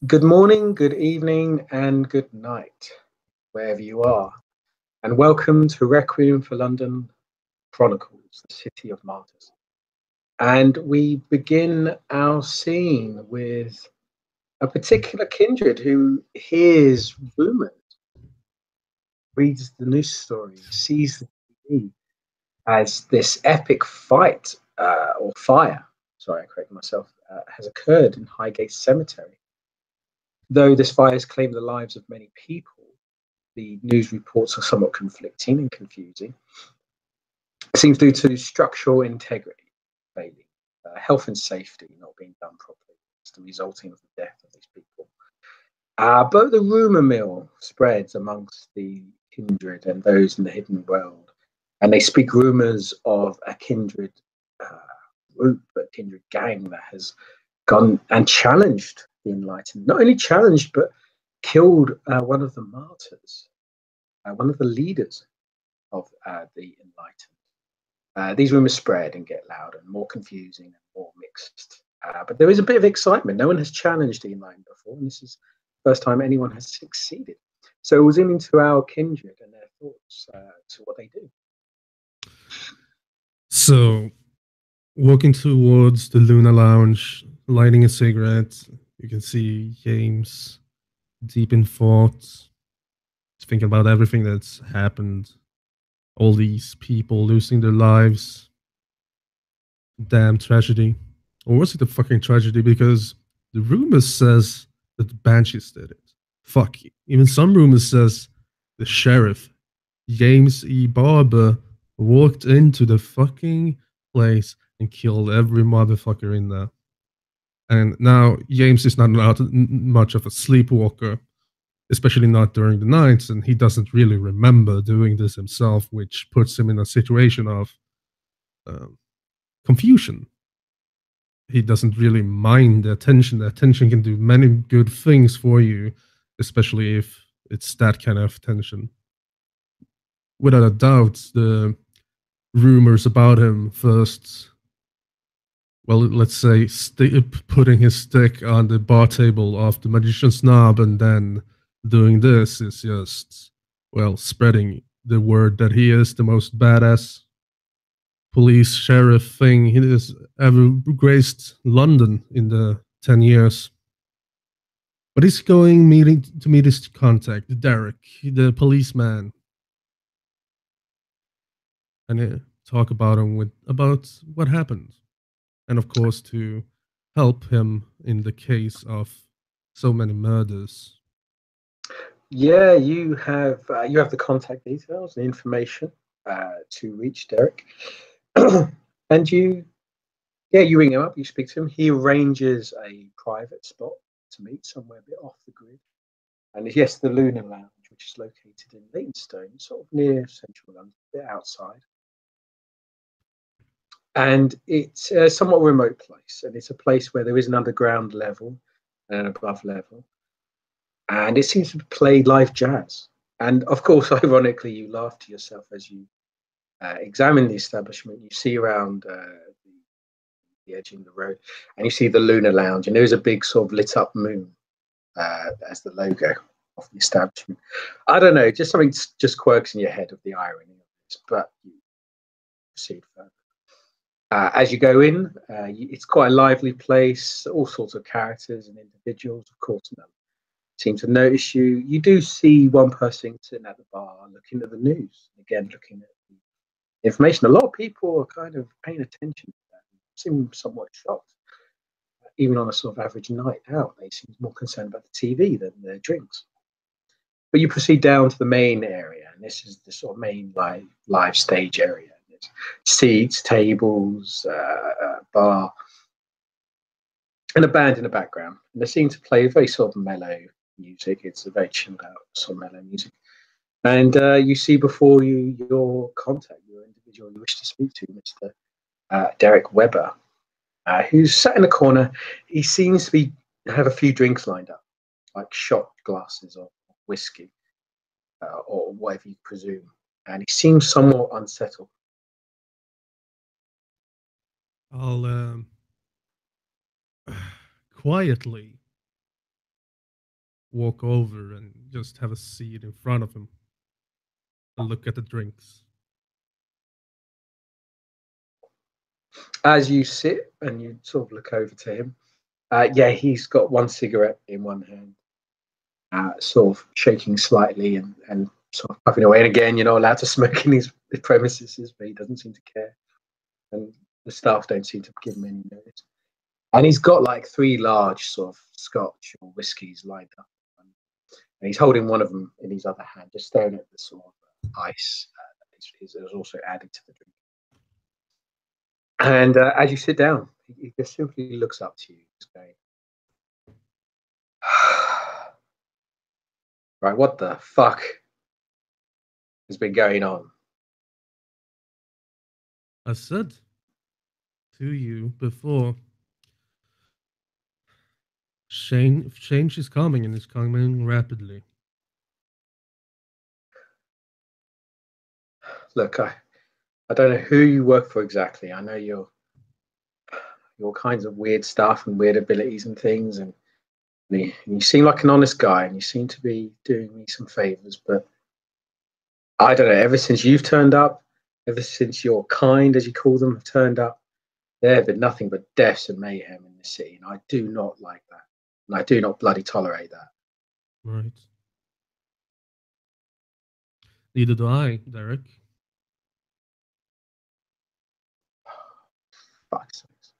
Good morning, good evening, and good night, wherever you are. And welcome to Requiem for London Chronicles, the City of Martyrs. And we begin our scene with a particular kindred who hears rumors, reads the news story, sees the TV as this epic fight or fire, sorry, I correct myself, has occurred in Highgate Cemetery. Though this fire has claimed the lives of many people, the news reports are somewhat conflicting and confusing. It seems due to structural integrity failing, health and safety not being done properly. It's the resulting of the death of these people. But the rumour mill spreads amongst the kindred and those in the hidden world, and they speak rumours of a kindred group, a kindred gang that has gone and challenged the enlightened. Not only challenged, but killed one of the martyrs, one of the leaders of the enlightened. These rumors spread and get louder and more confusing and more mixed. But there is a bit of excitement. No one has challenged the enlightened before, and this is the first time anyone has succeeded. So we'll zoom into our kindred and their thoughts to what they do. So, walking towards the Luna Lounge, lighting a cigarette, you can see James deep in thought, thinking about everything that's happened. All these people losing their lives. Damn tragedy. Or was it a fucking tragedy? Because the rumors says that the Banshees did it. Fuck. Even some rumors says the sheriff, James E. Barber, walked into the fucking place and killed every motherfucker in there. And now James is not much of a sleepwalker, especially not during the nights, and he doesn't really remember doing this himself, which puts him in a situation of confusion. He doesn't really mind the attention. The attention can do many good things for you, especially if it's that kind of attention. Without a doubt, the rumors about him first, well, let's say, putting his stick on the bar table of the magician's knob and then doing this is just, well, spreading the word that he is the most badass police sheriff thing he has ever graced London in the 10 years. But he's going to meet his contact, Derek, the policeman, and talk about what happened, and of course to help him in the case of so many murders. Yeah, you have the contact details and information to reach Derek, and you ring him up. You speak to him. He arranges a private spot to meet somewhere a bit off the grid, and yes, the Luna Lounge, which is located in Leytonstone, sort of near central London, a bit outside. And it's a somewhat remote place, and it's a place where there is an underground level and an above level, and it seems to play live jazz. And of course, ironically, you laugh to yourself as you examine the establishment. You see around the edge of the road, and you see the Luna Lounge, and there is a big sort of lit up moon as the logo of the establishment. I don't know, just something just quirks in your head of the irony of this, but you proceed further. As you go in, it's quite a lively place, all sorts of characters and individuals, of course, none seem to notice you. You do see one person sitting at the bar looking at the news, again, looking at the information. A lot of people are kind of paying attention to that, seem somewhat shocked. Even on a sort of average night out, they seem more concerned about the TV than their drinks. But you proceed down to the main area, and this is the sort of main live stage area. There's seats, tables, bar, and a band in the background. And they seem to play very sort of mellow music. It's a very chilled out sort of mellow music. And you see before you your contact, your individual you wish to speak to, Mr. Derek Webber, who's sat in the corner. He seems to have a few drinks lined up, like shot glasses of whiskey or whatever you presume. And he seems somewhat unsettled. I'll quietly walk over and just have a seat in front of him and look at the drinks. As you sit and you sort of look over to him, yeah, he's got one cigarette in one hand, sort of shaking slightly and sort of puffing away. And again, you're not allowed to smoke in his premises, but he doesn't seem to care. And the staff don't seem to give him any notice. And he's got like three large sort of scotch or whiskies lined up. And he's holding one of them in his other hand, just staring at the sort of ice is also added to the drink. And as you sit down, he just simply looks up to you, just going, right, what the fuck has been going on? I said to you before, change is coming and it's coming rapidly. Look, I don't know who you work for exactly. I know you're all kinds of weird stuff and weird abilities and things, and you seem like an honest guy, and you seem to be doing me some favors. But I don't know. Ever since you've turned up, ever since your kind, as you call them, have turned up, there have been nothing but deaths and mayhem in the city, and I do not like that, and I do not bloody tolerate that. Right. Neither do I, Derek. Fuck's sakes.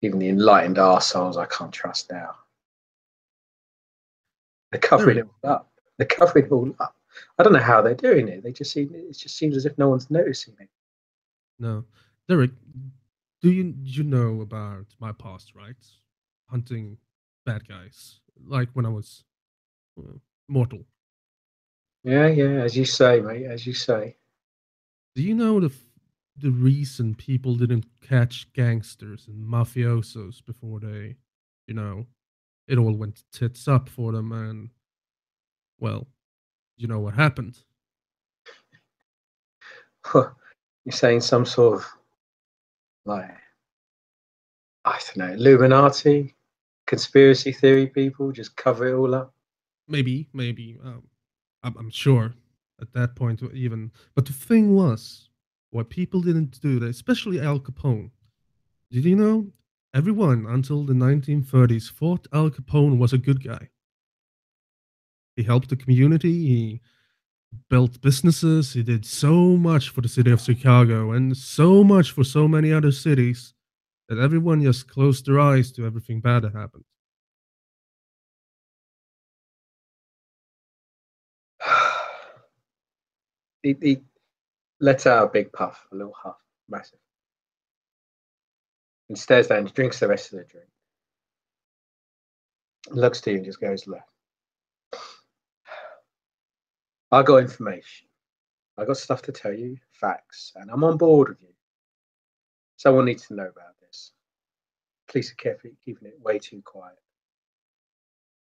Even the enlightened arseholes I can't trust now. They're covering Derek, it all up. They're covering it all up. I don't know how they're doing it. It just seems as if no one's noticing it. no. Derek, do you know about my past, right? Hunting bad guys, like when I was mortal. Yeah, yeah, as you say, mate, as you say. Do you know the reason people didn't catch gangsters and mafiosos before they, you know, it all went tits up for them, and well, you know what happened? You're saying some sort of, like, I don't know, Illuminati, conspiracy theory people just cover it all up? Maybe. I'm sure at that point even. But the thing was, what people didn't do that, especially Al Capone. Did you know? Everyone until the 1930s thought Al Capone was a good guy. He helped the community. He built businesses. He did so much for the city of Chicago and so much for so many other cities that everyone just closed their eyes to everything bad that happened. He lets out a big puff, a little huff, massive, and stares down and drinks the rest of the drink. Looks to you and just goes, look, I got information. I got stuff to tell you, facts, and I'm on board with you. Someone needs to know about this. Police are keeping it way too quiet.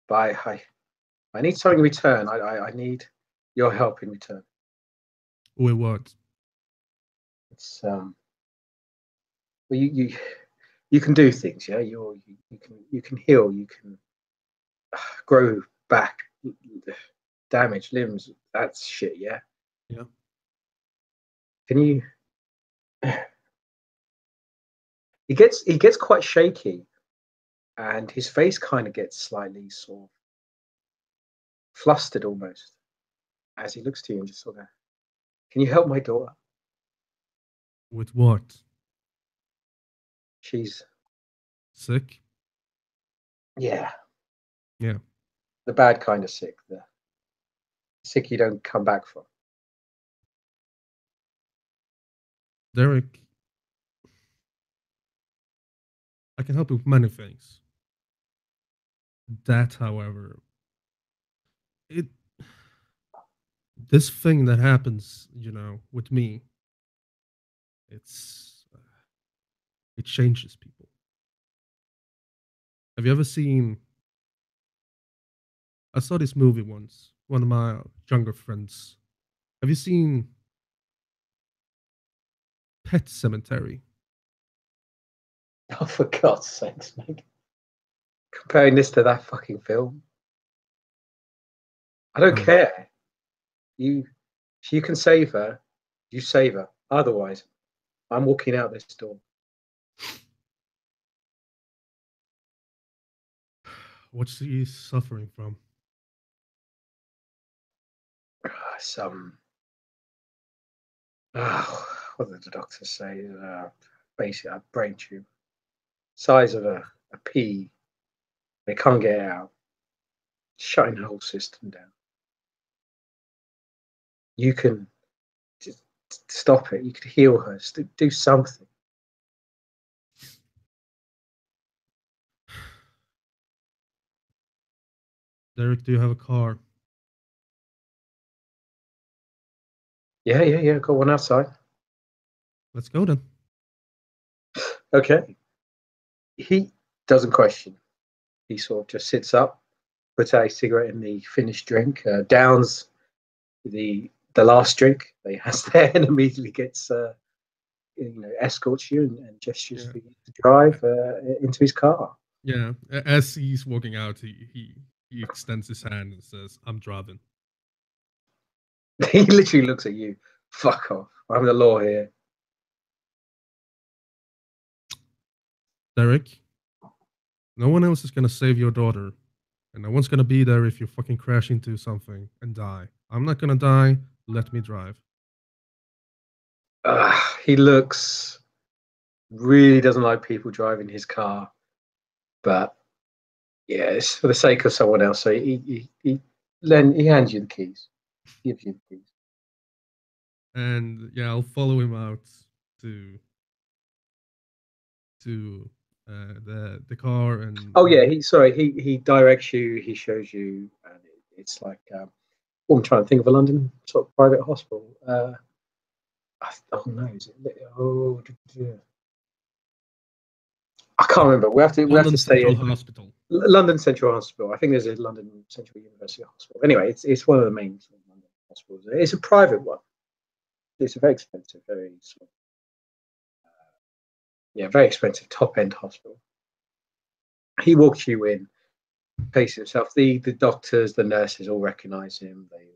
But I need something in return. I need your help in return. With what? It's well, you can do things, yeah. You can heal. You can grow back damaged limbs. That's shit, yeah. Yeah. Can you? He gets quite shaky, and his face kind of gets slightly sort of flustered almost as he looks to you and just sort of, can you help my daughter? With what? She's, Sick? yeah, Yeah. the bad kind of sick, the sick you don't come back from. Derek, I can help you with many things. That, however, it this thing that happens, with me, it changes people. Have you ever seen? I saw this movie once. One of my younger friends. Have you seen Pet Cemetery? Oh, for God's sakes, mate. Comparing this to that fucking film. I don't Um, care. You, if you can save her, you save her. Otherwise, I'm walking out this door. what's she suffering from? Some, what did the doctor say? Basically, a brain tube, size of a pea. They can't get it out, shutting the whole system down. You can just stop it. You could heal her. Do something. Derek, do you have a car? Yeah, yeah, yeah. Got one outside. Let's go then. Okay. He doesn't question. He sort of just sits up, puts out a cigarette in the finished drink, downs the last drink that he has there, and immediately gets escorts you and gestures Yeah. for you to drive into his car. Yeah. As he's walking out, he extends his hand and says, "I'm driving." He literally looks at you. Fuck off. I'm the law here. Derek, no one else is gonna save your daughter, and no one's gonna be there if you fucking crash into something and die. I'm not gonna die. Let me drive. He looks really doesn't like people driving his car, but yeah, it's for the sake of someone else. So he hands you the keys, gives you the keys. And yeah, I'll follow him out to to the car and Oh yeah, he directs you. He shows you, and it's like I'm trying to think of a London sort of private hospital. Oh no, is it? Oh, I can't remember. We have to London stay Central in Hospital. London Central Hospital. I think there's a London Central University Hospital. Anyway, it's one of the main sort of London hospitals. It's a private one. It's a very expensive, very sort of, very expensive top end hospital. He walks you in, pays himself. The doctors, the nurses all recognise him. They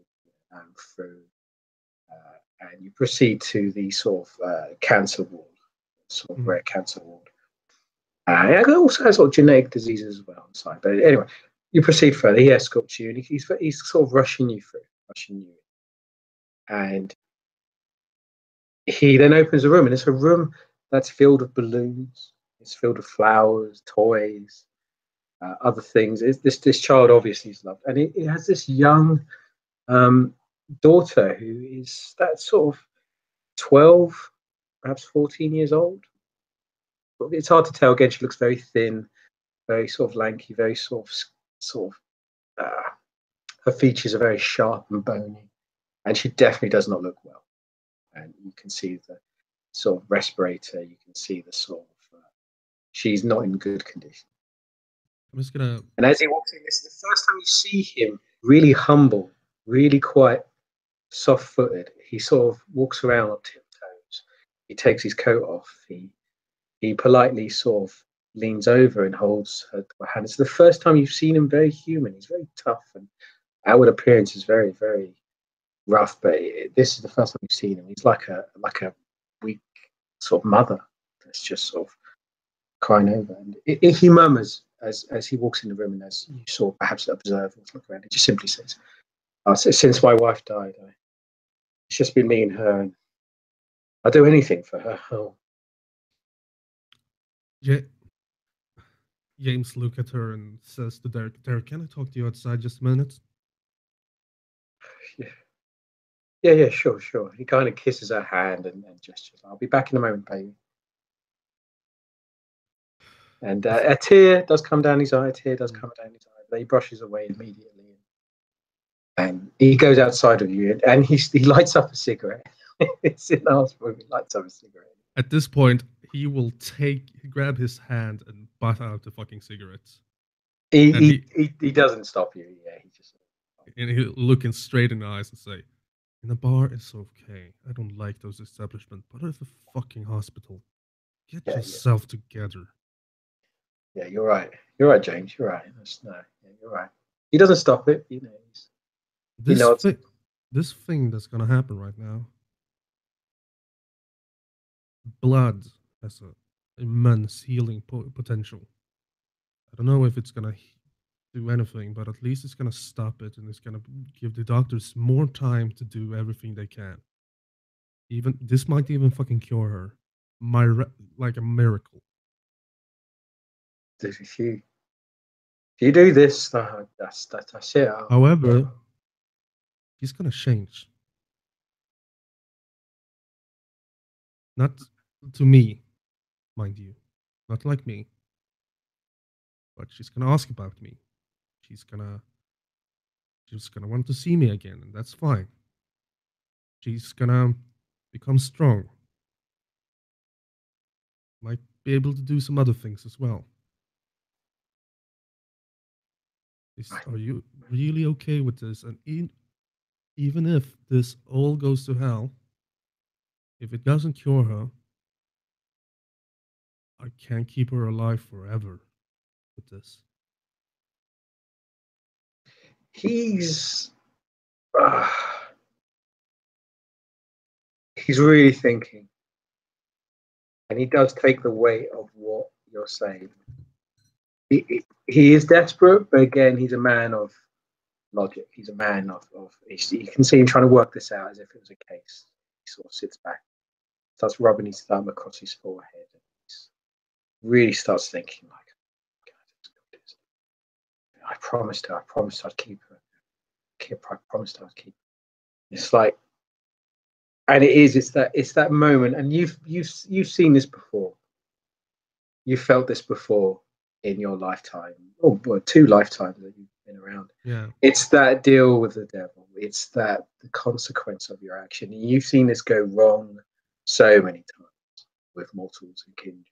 through, and you proceed to the sort of cancer ward, sort of rare cancer ward. It also has sort of genetic diseases as well on the side. But anyway, you proceed further. He escorts you, and he's sort of rushing you through, rushing you in. And he then opens a room, and it's a room that's filled with balloons. It's filled with flowers, toys, other things. This child obviously is loved, and it has this young daughter who is that sort of 12, perhaps 14 years old. It's hard to tell. Again, she looks very thin, very sort of lanky, very sort of. Her features are very sharp and bony, and she definitely does not look well. And you can see the sort of respirator. You can see the sort of. She's not in good condition. I'm just gonna. And as he walks in, this is the first time you see him really humble, really quite soft-footed. He sort of walks around on tiptoes. He takes his coat off. He politely sort of leans over and holds her hand. It's the first time you've seen him very human. He's very tough, and outward appearance is very, very rough. But this is the first time you've seen him. He's like a weak sort of mother that's just sort of crying over. And he murmurs as he walks in the room, and as you sort of perhaps observe and look around, he just simply says, "Since my wife died, it's just been me and her, and I'll do anything for her." Oh, Ja- James look at her and says to Derek, "Derek, can I talk to you outside just a minute?" yeah. Yeah, yeah, sure, sure. He kind of kisses her hand and gestures. I'll be back in a moment, baby. And a tear does come down his eye. A tear does come down his eye. But he brushes away immediately, and he goes outside of you, and he lights up a cigarette. It's in the hospital. He lights up a cigarette. At this point, he will grab his hand and butt out the fucking cigarettes. He And he doesn't stop you. Yeah, he just. and he'll look him straight in the eyes and say, "In a bar, it's okay. I don't like those establishments, but at the fucking hospital, get Yeah, yeah, yourself together." yeah. You're right. You're right, James. You're right. No, yeah, you're right. He doesn't stop it. He This nods. thing, this thing that's gonna happen right now, blood has a immense healing potential. I don't know if it's gonna do anything, but at least it's gonna stop it, and it's gonna give the doctors more time to do everything they can. Even this might even fucking cure her, like a miracle. If you do this, that's it. However, she's gonna change. Not to me, mind you, not like me, but she's gonna ask about me. She's gonna she's gonna want to see me again, and that's fine. She's gonna become strong. Might be able to do some other things as well. Are you really okay with this? And even if this all goes to hell, if it doesn't cure her, I can't keep her alive forever with this. He's uh, he's really thinking, and he does take the weight of what you're saying. He is desperate, but again, he's a man of logic. He's a man of you can see him trying to work this out as if it was a case. He sort of sits back, starts rubbing his thumb across his forehead, and really starts thinking like, I promised her, I promised I'd keep her. I promised I'd keep her. It's like, and it's that moment, and you've seen this before. You felt this before in your lifetime, or two lifetimes that you've been around. Yeah. It's that deal with the devil. It's that the consequence of your action. You've seen this go wrong so many times with mortals and kindred.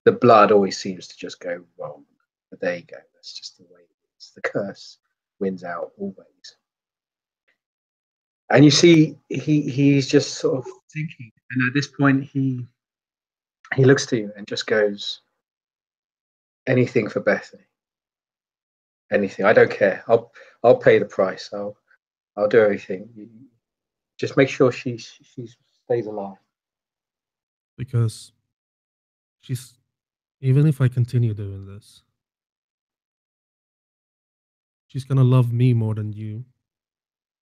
The blood always seems to just go wrong. But there you go. That's just the way it is. The curse wins out always. And you see, he's just sort of thinking, and at this point, he looks to you and just goes, "Anything for Bethany. Anything. I don't care. I'll pay the price. I'll do everything. Just make sure she stays alive." Because she's, even if I continue doing this, she's gonna love me more than you.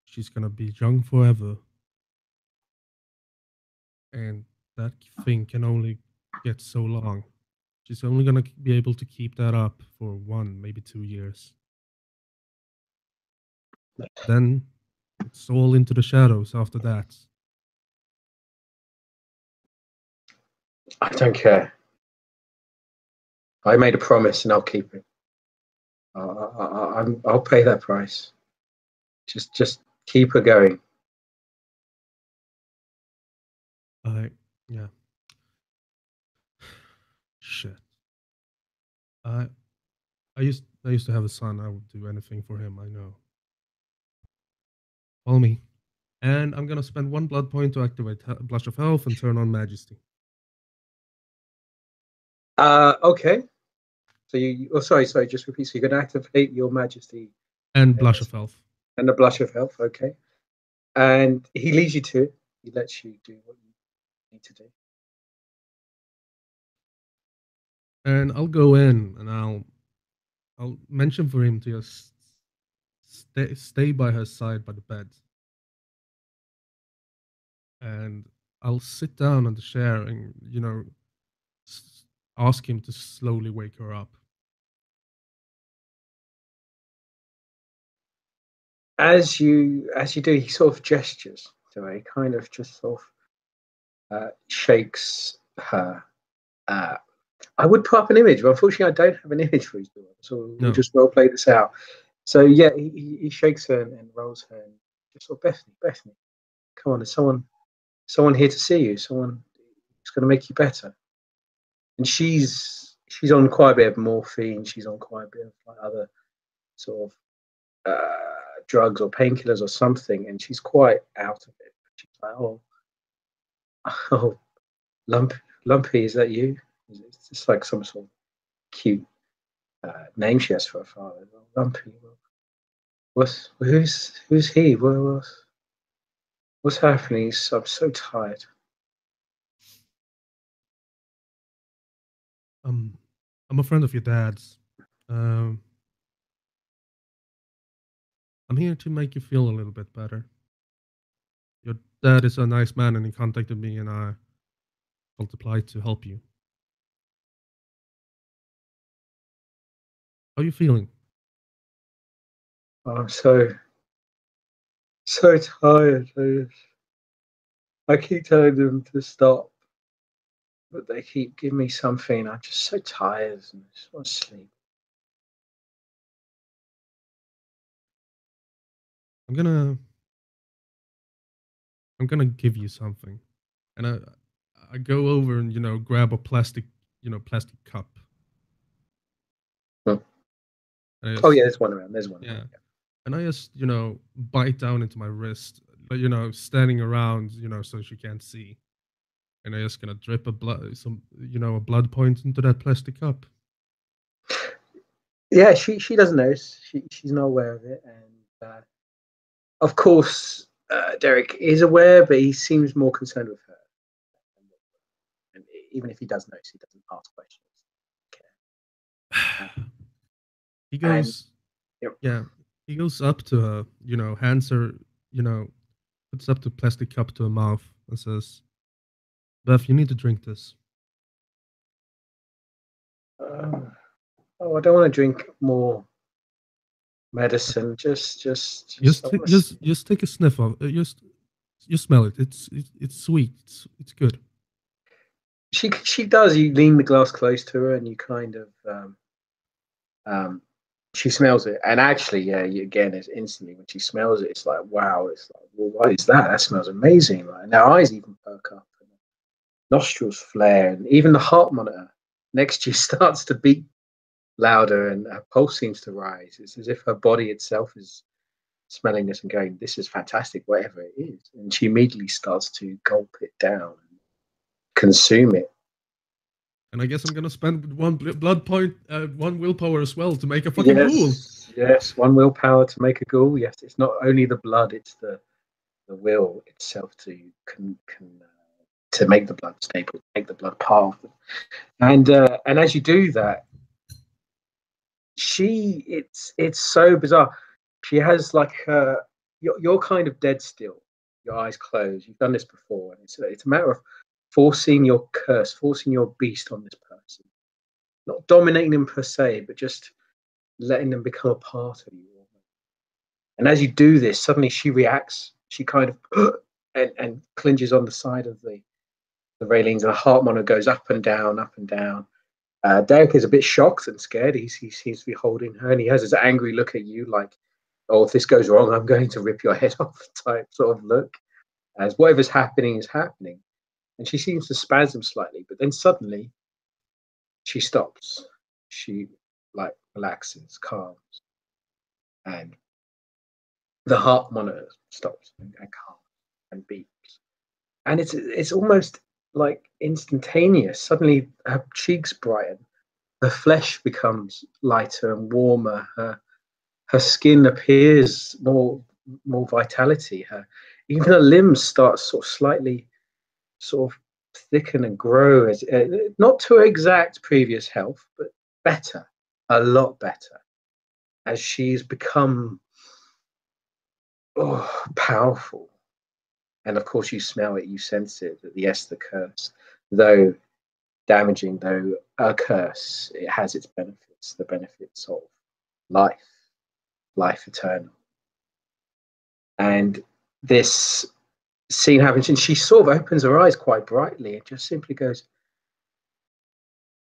She's gonna be young forever. And that thing can only get so long. She's only gonna be able to keep that up for 1, maybe 2 years. Then it's all into the shadows after that. I don't care. I made a promise and I'll keep it. I'll pay that price. Just keep her going. Yeah. Shit. I I used to have a son. I would do anything for him. I know. Follow me. And I'm gonna spend 1 blood point to activate Blush of Health and turn on Majesty. Okay. So sorry, just repeat. So you're going to activate your Majesty And Blush of Health. and the Blush of Health. Okay. And he leads you to it. He lets you do what you need to do. And I'll go in and I'll mention for him to just stay by her side by the bed. And I'll sit down on the chair and, ask him to slowly wake her up. As you do, he sort of gestures to her. He kind of just sort of shakes her. I would put up an image, but unfortunately, I don't have an image for his daughter, so we'll just role play this out. So yeah, he shakes her and rolls her, and just sort of, Bethany, come on, there's someone here to see you. Someone who's going to make you better. And she's on quite a bit of morphine. She's on quite a bit of like other sort of drugs or painkillers or something, and she's quite out of it. She's like, oh, Lumpy, is that you? It's just like some sort of cute name she has for her father. Lumpy. who's he? What's happening? I'm so tired. I'm a friend of your dad's. Um, I'm here to make you feel a little bit better. Your dad is a nice man, and he contacted me, and I multiplied to help you. How are you feeling? I'm so tired. I keep telling them to stop, but they keep giving me something. I'm just so tired and I just want to sleep. I'm gonna I'm gonna give you something, and I go over and grab a plastic cup, Hmm. and I Oh yeah, just there's one around. There's one yeah, around. and I just bite down into my wrist, but standing around so she can't see, and I just gonna drip a blood point into that plastic cup. Yeah, she doesn't know. She's not aware of it, and of course, Derek is aware, but he seems more concerned with her. And even if he does notice, he doesn't ask questions. He And goes, yep. yeah, he goes up to her, hands her, you know, puts up the plastic cup to her mouth and says, "Beth, you need to drink this." Oh, I don't want to drink more medicine. Just I want to. Just take a sniff of it. Just smell it. It's sweet. It's good. She does. You lean the glass close to her, and you kind of um, she smells it, and actually, yeah, again, it's instantly when she smells it, it's like wow. It's like, well, what is that? That smells amazing. Right? And her eyes even perk up, and nostrils flare, and even the heart monitor next to you starts to beat louder, and her pulse seems to rise. It's as if her body itself is smelling this and going, "This is fantastic, whatever it is." And she immediately starts to gulp it down, and consume it. And I guess I'm gonna spend one willpower as well to make a fucking ghoul. Yes, one willpower to make a ghoul. Yes, it's not only the blood; it's the will itself to to make the blood stable, make the blood powerful. And as you do that, it's so bizarre. She has like you're kind of dead still, your eyes closed. You've done this before, and it's a matter of forcing your curse, forcing your beast on this person, not dominating them per se, but just letting them become a part of you. And as you do this, suddenly she reacts. She kind of and clinches on the side of the railings, and her heart monitor goes up and down, up and down. Derek is a bit shocked and scared. He seems to be holding her, and he has this angry look at you, like, "Oh, if this goes wrong, I'm going to rip your head off," type sort of look. As whatever's happening is happening, and she seems to spasm slightly, but then suddenly she stops. She like relaxes, calms, and the heart monitor stops and calms and beeps, and it's almost like instantaneous. Suddenly, her cheeks brighten, her flesh becomes lighter and warmer. Her skin appears more vitality. Her even her limbs start sort of slightly sort of thicken and grow as not to her exact previous health, but better, a lot better, as she's become powerful. And of course, you smell it, you sense it. That yes, the curse, though damaging, though a curse, it has its benefits. The benefits of life, life eternal. And this scene happens, and she sort of opens her eyes quite brightly and just simply goes,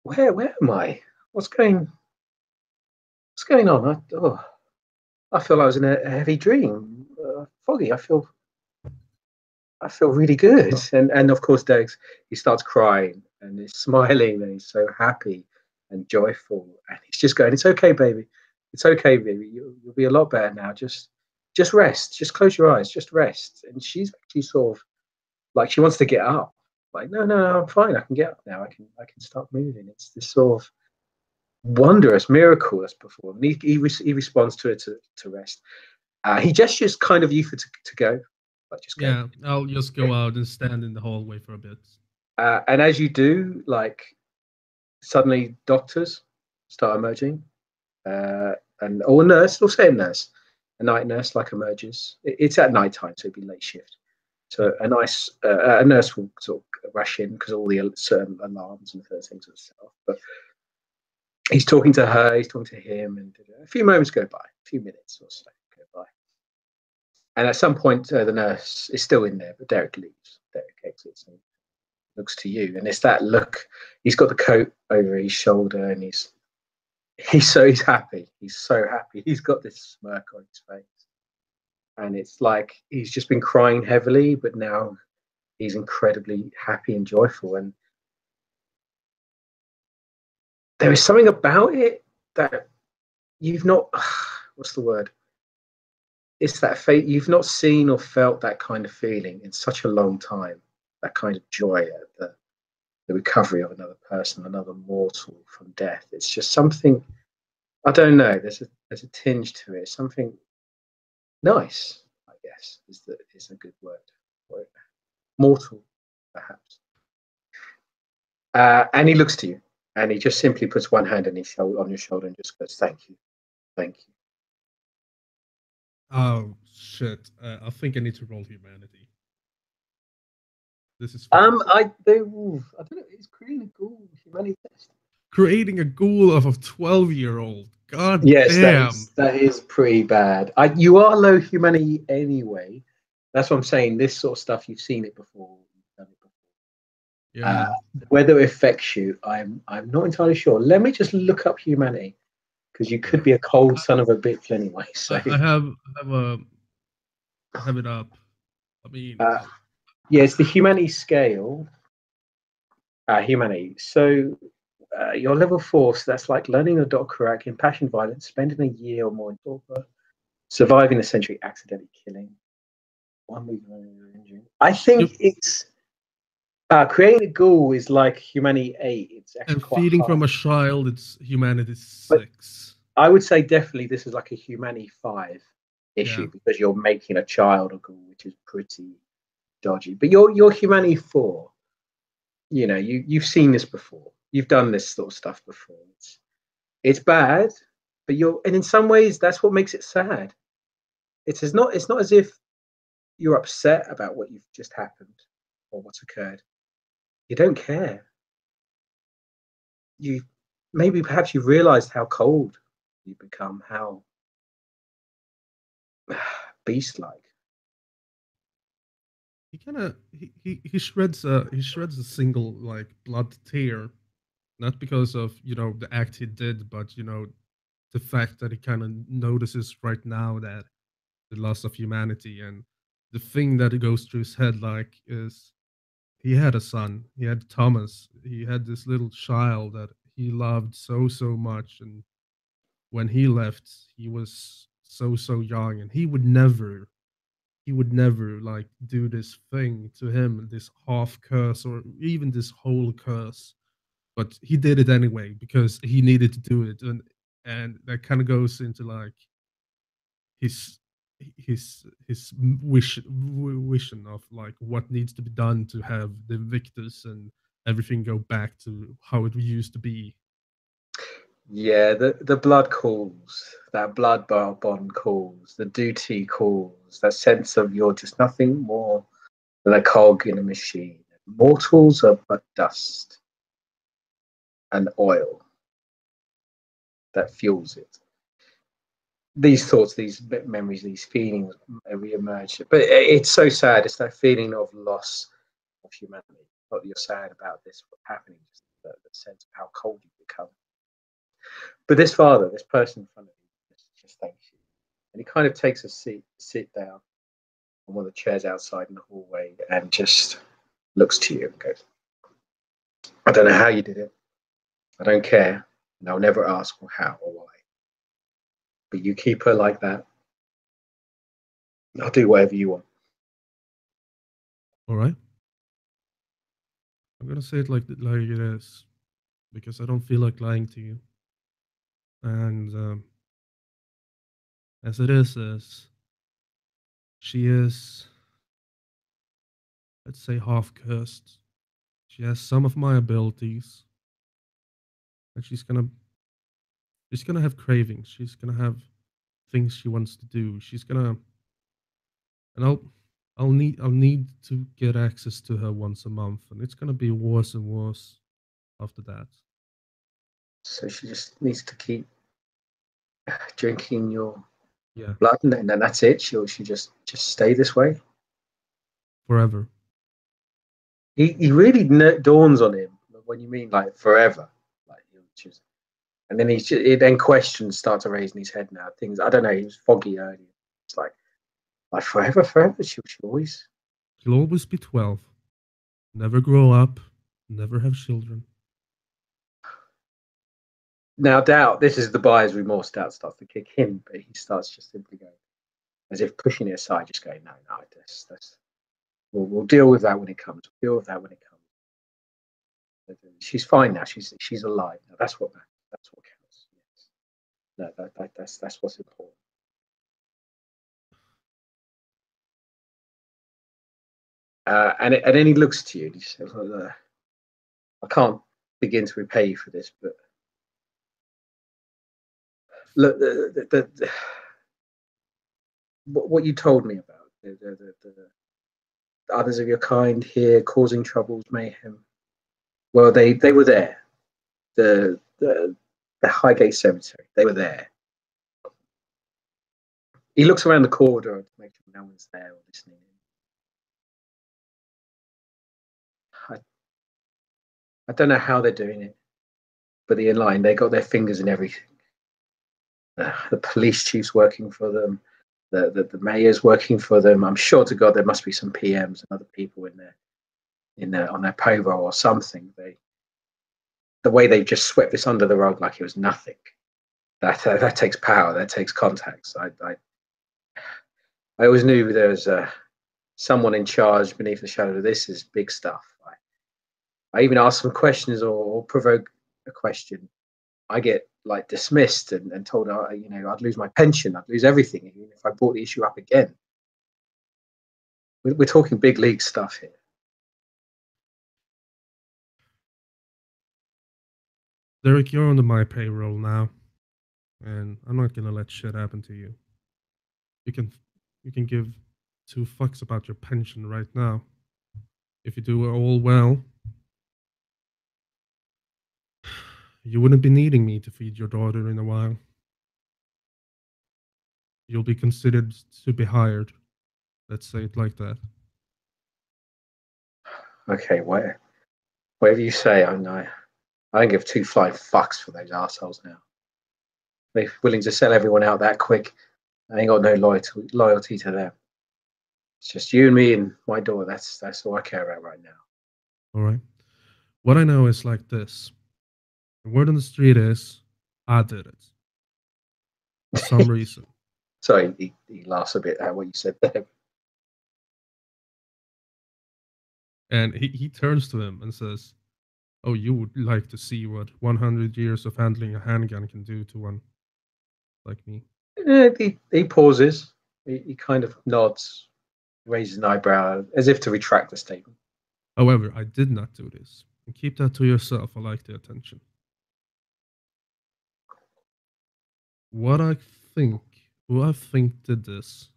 where am I? What's going on? I feel I was in a heavy dream, foggy. I feel really good." And of course, Dex, he starts crying and he's smiling and he's so happy and joyful, and he's just going, "It's okay, baby. It's okay, baby. You'll be a lot better now. Just rest. Just close your eyes. Just rest." And she's sort of like she wants to get up. Like, no, I'm fine. I can get up now. I can start moving. It's this sort of wondrous miracle that's performed. He responds to it to rest. He gestures kind of you to go, like just go. Yeah, I'll just go out and stand in the hallway for a bit. And as you do, like suddenly doctors start emerging, and or a nurse, or say a nurse, a night nurse like emerges. It's at night time, so it'd be late shift. Yeah. So a nurse will sort of rush in because all the certain alarms and things will set off. But he's talking to her, he's talking to him, and a few moments go by, a few minutes or so go by. And at some point, the nurse is still in there, but Derek leaves. Derek exits and looks to you, and it's that look. He's got the coat over his shoulder, and he's happy. He's so happy. He's got this smirk on his face, and it's like he's just been crying heavily, but now he's incredibly happy and joyful. And there is something about it that you've not. What's the word? It's that fate. You've not seen or felt that kind of feeling in such a long time. That kind of joy at the recovery of another person, another mortal from death. It's just something. I don't know. There's a tinge to it. Something nice, I guess, is a good word for it. Mortal, perhaps. And he looks to you, and he just simply puts one hand on your shoulder and just goes, "Thank you, thank you." Oh shit! I think I need to roll humanity. This is I fucking I don't know. It's creating a ghoul humanity test. creating a ghoul of a 12-year-old. God Yes, damn. that is pretty bad. You are low humanity anyway. That's what I'm saying. This sort of stuff, you've seen it before. You've done it before. Yeah. Whether it affects you, I'm not entirely sure. Let me just look up humanity, because you could be a cold son of a bitch anyway. So I have it up. I mean, uh, yeah, it's the humanity scale. Humanity. So you're level 4, so that's like learning a dot correct, impassioned violence, spending a year or more in torpor, surviving a century, accidentally killing, one week of injury. I yep. think it's creating a ghoul is like humanity 8. It's actually And quite feeding hard. from a child, it's humanity But 6. I would say definitely this is like a humanity 5 Yeah. issue, because you're making a child a ghoul, which is pretty dodgy. But you're humanity 4. You know, you've seen this before. You've done this sort of stuff before. It's bad, but and in some ways that's what makes it sad. It's not as if you're upset about what you've just happened or what's occurred. You don't care. You maybe perhaps you realized how cold you've become, how beast like. He kind of he shreds a single like blood tear, not because of the act he did, but the fact that he kind of notices right now that the loss of humanity, and the thing that goes through his head like is he had a son, he had Thomas, he had this little child that he loved so much, and when he left he was so young, and he would never like do this thing to him, this half curse or even this whole curse, but he did it anyway because he needed to do it, and that kind of goes into like his his vision of like what needs to be done to have the invictus and everything go back to how it used to be. Yeah, the blood calls, that blood bond calls, the duty calls, that sense of you're just nothing more than a cog in a machine. Mortals are but dust and oil that fuels it. These thoughts, these memories, these feelings re-emerge. But it's so sad. It's that feeling of loss of humanity. Not that you're sad about this happening, just the sense of how cold you become. But this father, this person in front of you, just thanks you. And he kind of takes a sit down on one of the chairs outside in the hallway and just looks to you and goes, "I don't know how you did it. I don't care. And I'll never ask how or why. But you keep her like that. I'll do whatever you want." All right, I'm gonna say it like it is because I don't feel like lying to you, and as it is She is, let's say, half cursed. She has some of my abilities, and she's gonna have cravings. She's gonna have things she wants to do. She's gonna, and I'll need to get access to her once a month, and it's gonna be worse and worse after that. So she just needs to keep drinking your Yeah, blood, and then that's it. She just stay this way. forever. He really dawns on him when you mean like forever, like he'll just, and then then questions start to raise in his head now. Things I don't know. He was foggy earlier. It's like forever, forever. She always. She'll always be 12. Never grow up. Never have children. Now, doubt this is the buyer's remorse. Doubt starts to kick in, but he starts just simply going as if pushing it aside, just going, no, that's we'll deal with that when it comes. We'll deal with that when it comes. She's fine now. She's alive now. That's what matters. That's what counts. Yes. No, that's what's important. And then he looks to you and he says, well, I can't begin to repay you for this, but look, what you told me about the others of your kind here causing troubles, mayhem. Well, they were there. The Highgate Cemetery. They were there. He looks around the corridor to make sure no one's there or listening in. I don't know how they're doing it, but the inline, they got their fingers in everything. The police chief's working for them. The mayor's working for them. I'm sure to God there must be some PMs and other people in there on their payroll or something. The way they just swept this under the rug like it was nothing. That takes power. That takes contacts. I always knew there was someone in charge beneath the shadow of this is big stuff. I even asked some questions or provoke a question. I get like dismissed and told, I'd lose my pension, I'd lose everything even if I brought the issue up again. We're talking big league stuff here. Derek, you're under my payroll now, and I'm not gonna let shit happen to you. You can give two fucks about your pension right now. If you do it all well, you wouldn't be needing me to feed your daughter in a while. You'll be considered to be hired. Let's say it like that. Okay, whatever you say, I don't give two flying fucks for those assholes now. They're willing to sell everyone out that quick. I ain't got no loyalty to them. It's just you and me and my daughter. That's all I care about right now. All right. What I know is like this. The word on the street is, I did it. For some reason. Sorry, he laughs a bit at what you said there. And he turns to him and says, oh, you would like to see what 100 years of handling a handgun can do to one like me. He pauses. He kind of nods, raises an eyebrow as if to retract the statement. However, I did not do this. And keep that to yourself. I like the attention. Who I think did this,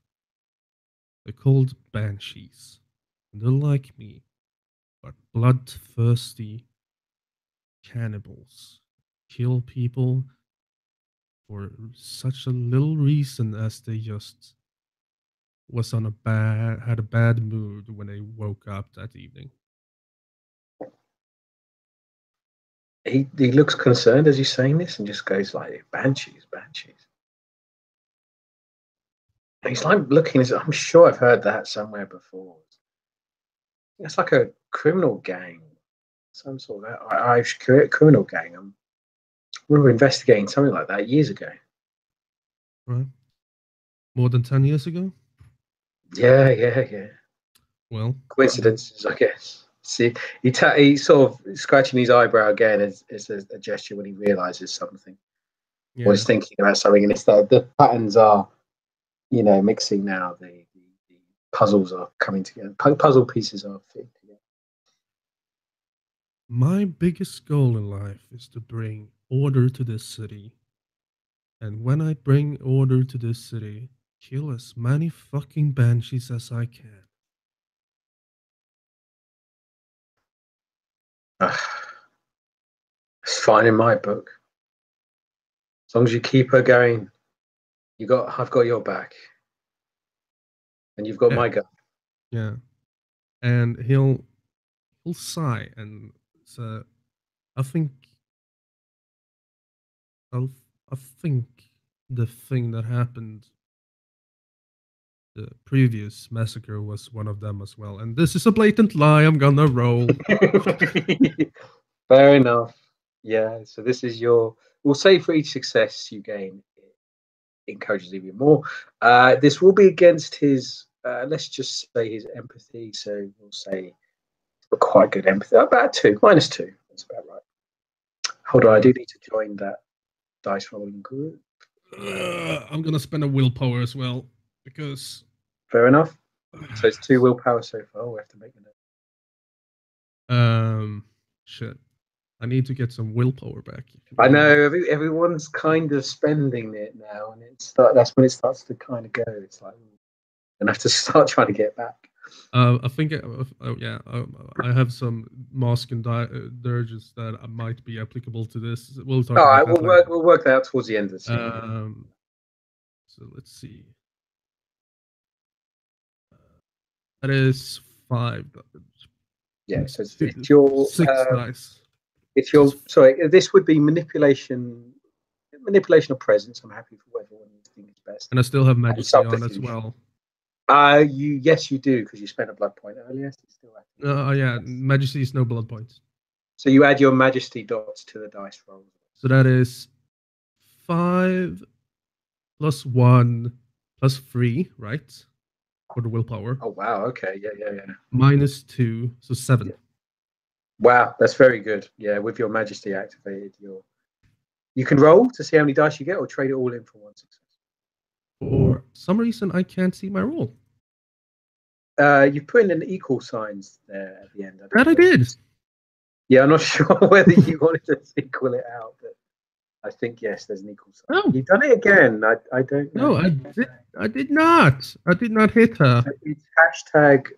they're called banshees. And they're like me, but bloodthirsty cannibals. Kill people for such a little reason as they just had a bad mood when they woke up that evening. He looks concerned as he's saying this and just goes like, banshees. And he's like looking, I'm sure I've heard that somewhere before. It's like a criminal gang, some sort of Irish criminal gang. We were investigating something like that years ago. Right. More than 10 years ago? Yeah. Well, coincidences, I guess. See, he sort of scratching his eyebrow again as a gesture when he realizes something, or he's thinking about something, and it's the patterns are, mixing now. The puzzles are coming together. Puzzle pieces are fitting together. My biggest goal in life is to bring order to this city. And when I bring order to this city, kill as many fucking banshees as I can. It's fine in my book. As long as you keep her going, I've got your back. And you've got Yeah. my gun. Yeah. And he'll sigh and say, I think I think the thing that happened the previous massacre was one of them as well. And this is a blatant lie. I'm gonna roll. Fair enough. Yeah. So this is we'll say for each success you gain, it encourages even more. This will be against his, let's just say his empathy. So we'll say quite good empathy. About 2, -2. That's about right. Hold on, I do need to join that dice rolling group. I'm gonna spend a willpower as well because. Fair enough. So it's 2 willpower so far. We have to make a note. Shit. I need to get some willpower back. I know everyone's kind of spending it now, and that's when it starts to kind of go. It's like, and I have to start trying to get back. I think, I have some mask and dirges that might be applicable to this. We'll talk. All about right, that later. we'll work that out towards the end of the scene. So let's see. That is 5. Yeah, so it's your 6 dice. It's your sorry. This would be manipulation of presence. I'm happy for whatever one you think is best. And I still have majesty on as well. Yes, you do, because you spent a blood point earlier. So yeah, majesty is no blood points. So you add your majesty dots to the dice roll. So that is 5 plus 1 plus 3, right? For the willpower. Oh wow! Okay, yeah. -2, so 7. Yeah. Wow, that's very good. Yeah, with your majesty activated, you can roll to see how many dice you get, or trade it all in for 1 success. For some reason, I can't see my roll. You put in an equal signs there at the end. I did. Yeah, I'm not sure whether you wanted to equal it out, but I think yes, there's an equal sign. Oh. You've done it again. I don't know. No, I did not. I did not hit her. It's hashtag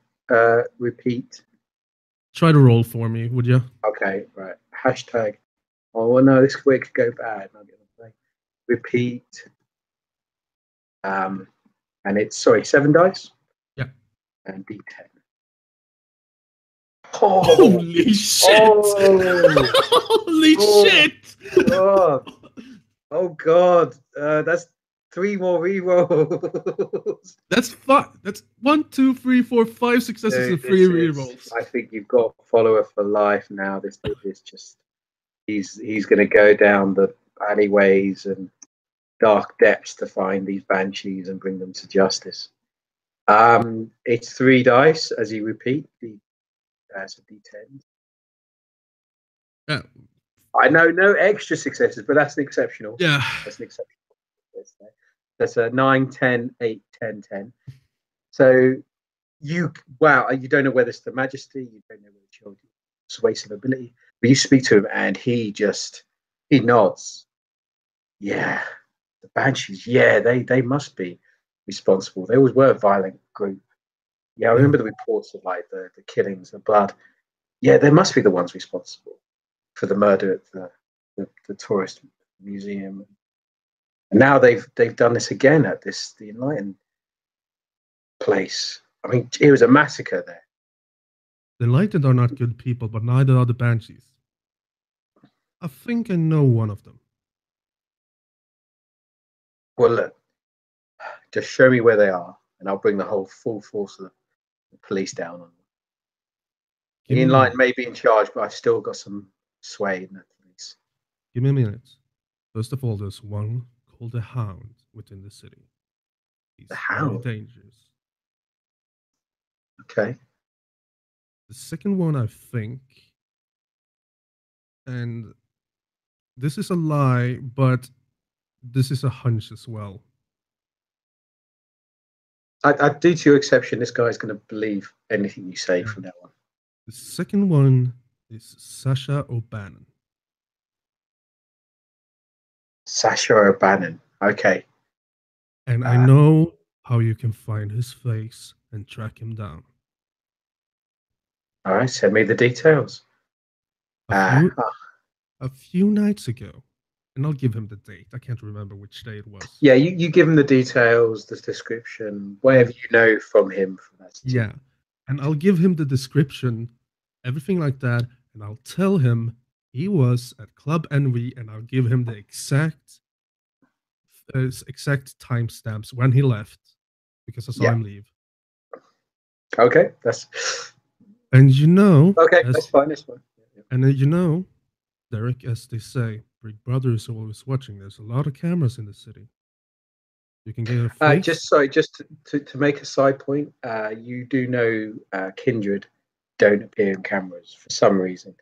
repeat. Try to roll for me, would you? Okay, right. Hashtag. Oh no, this could go bad. Repeat. And it's 7 dice. Yeah. And D10. Oh, holy shit! Oh. Holy shit! God. Oh god, that's 3 more rerolls. That's 5. That's 1, 2, 3, 4, 5 successes and 3 rerolls. I think you've got a follower for life now. This is just he's going to go down the alleyways and dark depths to find these banshees and bring them to justice. It's 3 dice as you repeat that's a D10. Yeah. I know no extra successes, but that's an exceptional. Yeah. That's an exceptional. That's a 9, 10, 8, 10, 10. So you don't know whether it's the majesty, you don't know whether it's your persuasive ability, but you speak to him and he nods. Yeah, the banshees. Yeah, they must be responsible. They always were a violent group. Yeah, I remember the reports of like the killings, the blood. Yeah, they must be the ones responsible for the murder at the tourist museum. And now they've done this again at the Enlightened place. I mean, it was a massacre there. The Enlightened are not good people, but neither are the Banshees. I think I know one of them. Well, look, just show me where they are, and I'll bring the whole full force of the police down on them. The Enlightened may be in charge, but I've still got some sway in the police. Give me a minute. First of all, there's one called the Hound within the city. He's the Hound? Very dangerous. Okay. The second one, I think, and this is a lie, but this is a hunch as well. I do to your exception. This guy's going to believe anything you say Yeah. from now on. The second one is Sasha O'Bannon. Sasha O'Bannon. Okay. And I know how you can find his face and track him down. All right. Send me the details. A few a few nights ago, and I'll give him the date. I can't remember which day it was. Yeah, you give him the details, the description, whatever you know from him from that situation. Yeah. And I'll give him the description, everything like that, and I'll tell him he was at Club Envy, and I'll give him the exact timestamps when he left, because I saw him leave. Okay, that's And you know, okay. That's fine. That's fine. And you know, Derek, as they say, Big Brother is always watching. There's a lot of cameras in the city. You can get a face. Just to make a side point, you do know kindred don't appear in cameras for some reason.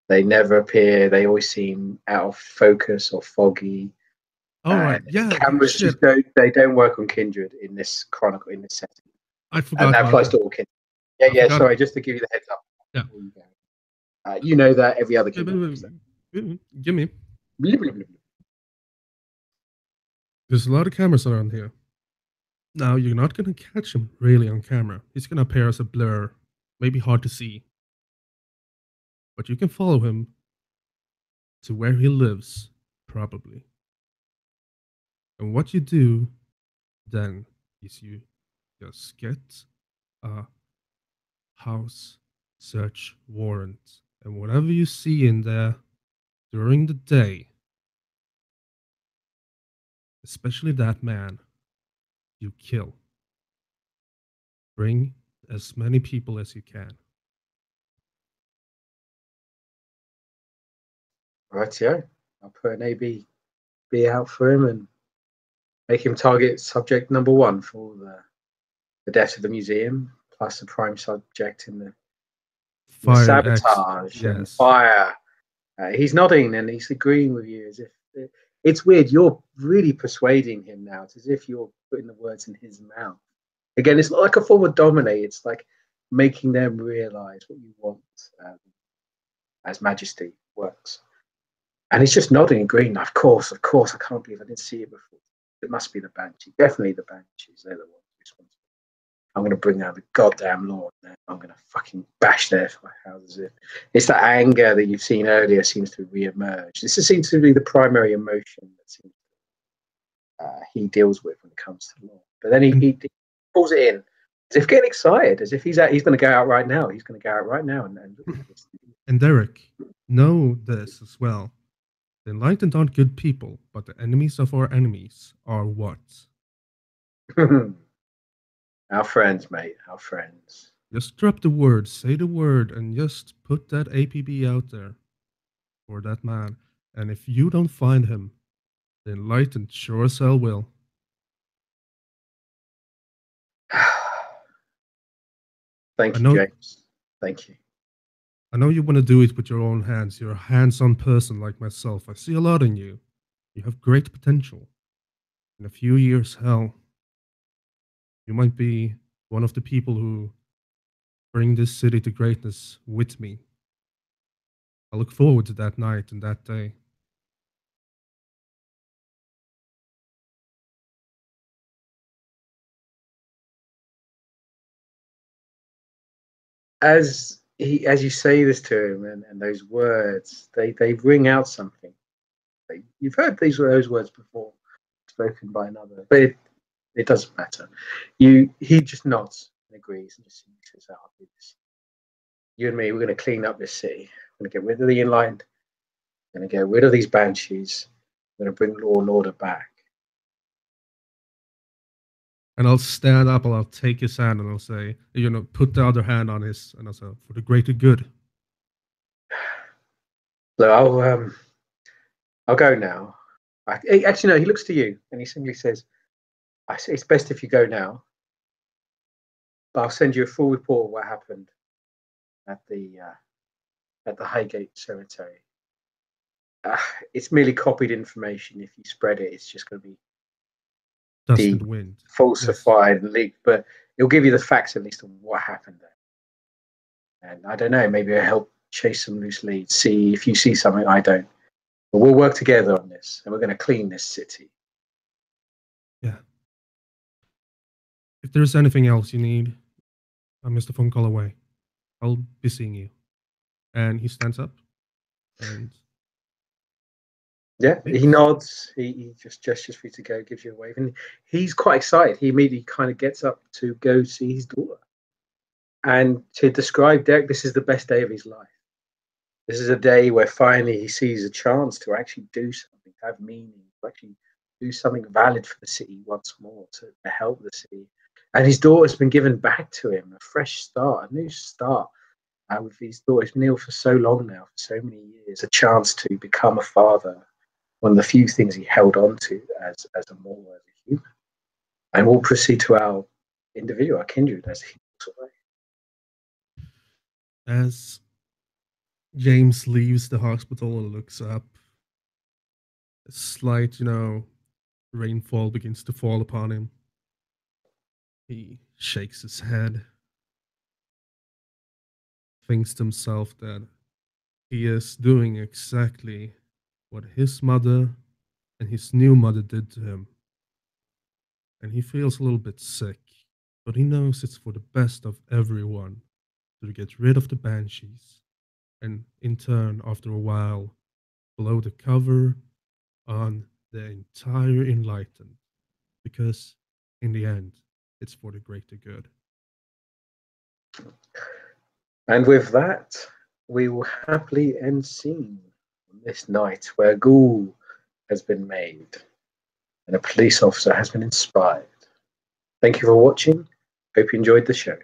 They never appear. They always seem out of focus or foggy. All right, yeah, cameras shit. just don't work on kindred in this chronicle, in this setting. I forgot. And that applies to all kindred. Yeah. Sorry, just to give you the heads up. Yeah. You know that every other kindred. Give me. There's a lot of cameras around here. Now, you're not going to catch him really on camera. He's going to appear as a blur, maybe hard to see. But you can follow him to where he lives, probably. And what you do then is you just get a house search warrant. And whatever you see in there during the day, especially that man, you kill. Bring as many people as you can. Right, yeah. I'll put an AB out for him and make him target subject number one for the death of the museum, plus the prime subject in the sabotage and fire. He's nodding and he's agreeing with you as if it's weird. You're really persuading him now. It's as if you're putting the words in his mouth. Again, it's not like a form of dominate. It's like making them realize what you want as Majesty works. And he's just nodding and agreeing. Of course. I can't believe I didn't see it before. It must be the Banshee. Definitely the Banshees. They're the ones responsible. I'm going to bring out the goddamn Lord now. I'm going to fucking bash their houses in. It's that anger that you've seen earlier seems to re-emerge. This seems to be the primary emotion that seems he deals with when it comes to the Lord. But then he pulls it in as if getting excited, as if he's going to go out right now. He's going to go out right now and look at this. And Derek, know this as well. The enlightened aren't good people, but the enemies of our enemies are what? Our friends, mate. Our friends. Just drop the word, say the word, and just put that APB out there for that man. And if you don't find him, the enlightened sure as hell will. Thank you, James. Thank you. I know you want to do it with your own hands. You're a hands-on person like myself. I see a lot in you. You have great potential. In a few years, hell, you might be one of the people who bring this city to greatness with me. I look forward to that night and that day. As you say this to him and those words, they ring out something. You've heard those words before, spoken by another, but it doesn't matter. He just nods and agrees and just says, "I'll do this. You and me, we're going to clean up this city. We're going to get rid of the enlightened. We're going to get rid of these banshees. We're going to bring law and order back." And I'll stand up and I'll take his hand and I'll say, put the other hand on his, and I'll say, for the greater good. So I'll go now. Actually, no, he looks to you and he simply says, "It's best if you go now. But I'll send you a full report of what happened at the Highgate Cemetery. It's merely copied information. If you spread it, it's just going to be Dust deep, and wind. Yes. falsified, and leaked, but it'll give you the facts at least of what happened there. And I don't know, maybe it'll help chase some loose leads. See if you see something I don't. But we'll work together on this, and we're going to clean this city. Yeah. If there's anything else you need, I'm just a phone call away. I'll be seeing you. And he stands up and Yeah, he leaves. nods. He just gestures for you to go, gives you a wave, and he's quite excited. He immediately kind of gets up to go see his daughter, and to describe Derek, this is the best day of his life. This is a day where finally he sees a chance to actually do something, to have meaning, to actually do something valid for the city once more, to help the city. And his daughter's been given back to him, a fresh start, a new start. With his daughter, he's been ill for so long now, for so many years, a chance to become a father, one of the few things he held on to as a more as a human. And we'll proceed to our individual, our kindred, as he walks away. As James leaves the hospital and looks up, a slight, rainfall begins to fall upon him. He shakes his head, thinks to himself that he is doing exactly what his mother and his new mother did to him. And he feels a little bit sick, but he knows it's for the best of everyone to get rid of the banshees, and in turn, after a while, blow the cover on the entire Enlightened, because in the end, it's for the greater good. And with that, we will happily end scene on this night where a ghoul has been made and a police officer has been inspired. Thank you for watching. Hope you enjoyed the show.